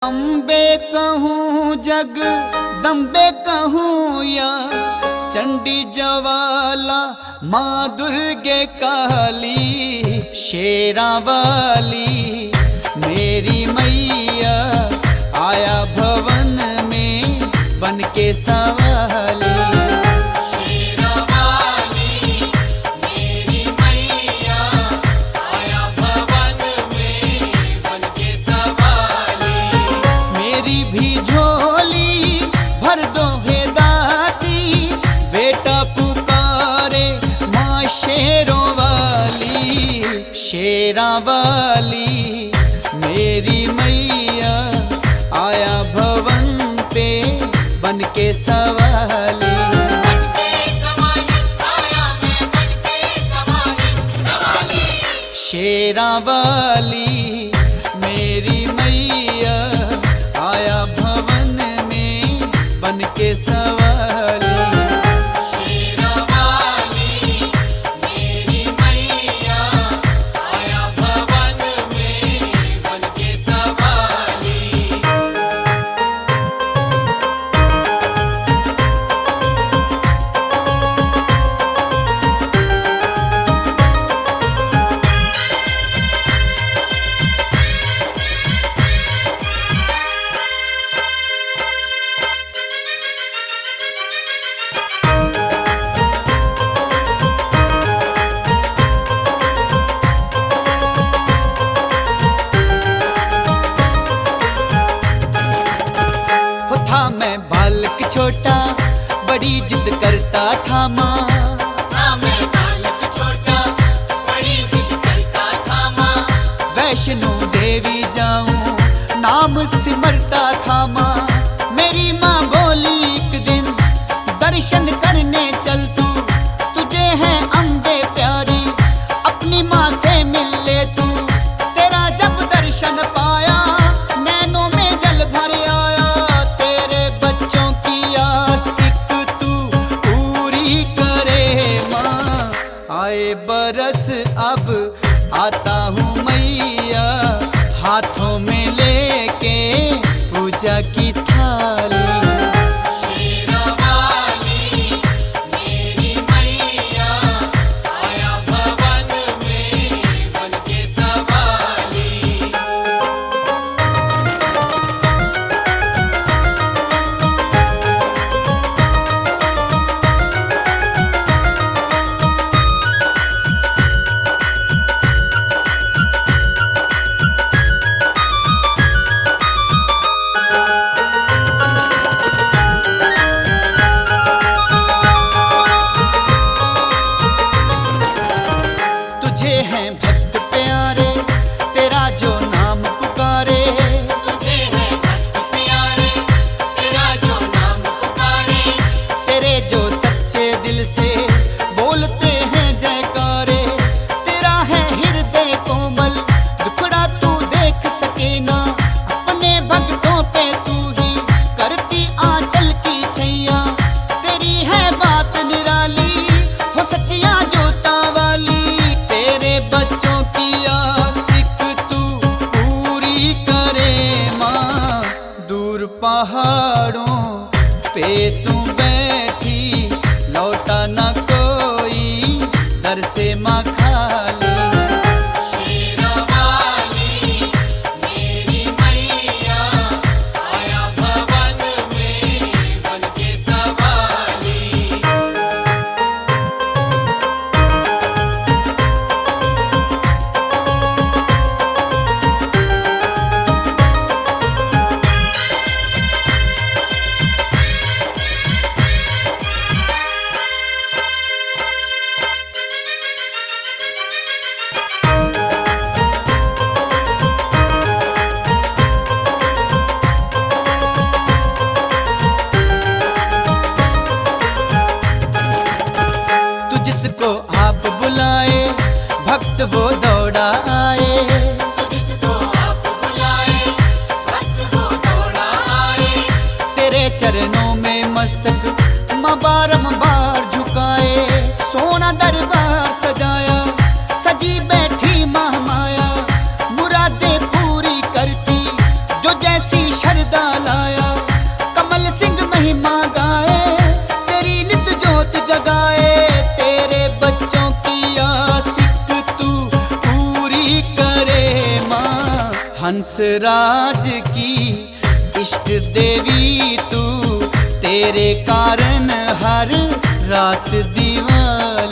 अम्बे कहूँ जगदम्बे कहूँ या चंडी ज्वाला माँ दुर्गे काली शेरा वाली मेरी मैया आया भवन में बन के सवाली। भी झोली भर दो हे दाती बेटा पुकारे माँ शेरों वाली शेरा वाली मेरी मैया आया भवन पे बन के सवाली। शेरा वाली मेरी मैया आया भवन में बन के सवाली। शेरा वाली मेरी मैया आया भवन में बन के सवाली। मैं बालक छोटा बड़ी जिद करता था माँ। मैं बालक छोटा बड़ी जिद करता था माँ। वैष्णो देवी जाऊं नाम सिमरता था माँ। मेरी माँ बोली एक दिन दर्शन करने चल तू तुझे है अम्बे प्यारी अपनी माँ से मिल ले तू। तेरा जब दर्शन पाया नैनों में जल भर आया तेरे बच्चों की आस एक तू पूरी करे माँ। आए बरस अब आता हूँ मैया हाथों में लेके पूजा की थाली। शेरा वाली मेरी मैया आया भवन में बन के सवाली। तुझे हैं भक्त प्यारे तेरा जो नाम पुकारे। तुझे है भक्त प्यारे तेरा जो नाम पुकारे। तेरे जो सच्चे दिल से बोलते हैं जयकारे। तेरा है हृदय कोमल दुखड़ा तू देख सके ना अपने भक्तों पे तू ही करती आंचल की छैया। तेरी है बात निराली हो सच्चिया जोता वाली तेरे बच्चों की आस एक तू पूरी करे माँ। दूर पहाड़ों पे तू बैठी लौटा न कोई दर से माँ खाली। शेरा वाली मेरी मैया आया भवन में बन के सवाली। तू जिसको आप बुलाए भक्त वो दौड़ा आए। जिसको आप बुलाए भक्त वो दौड़ा आए। तेरे चरणों में मस्तक माँ बारंबार झुकाए। सोना दरबार सजाया सजी बैठी माँ माया मुरादें पूरी करती जो जैसी हंसराज की इष्ट देवी तू, तेरे कारण हर रात दिवाली।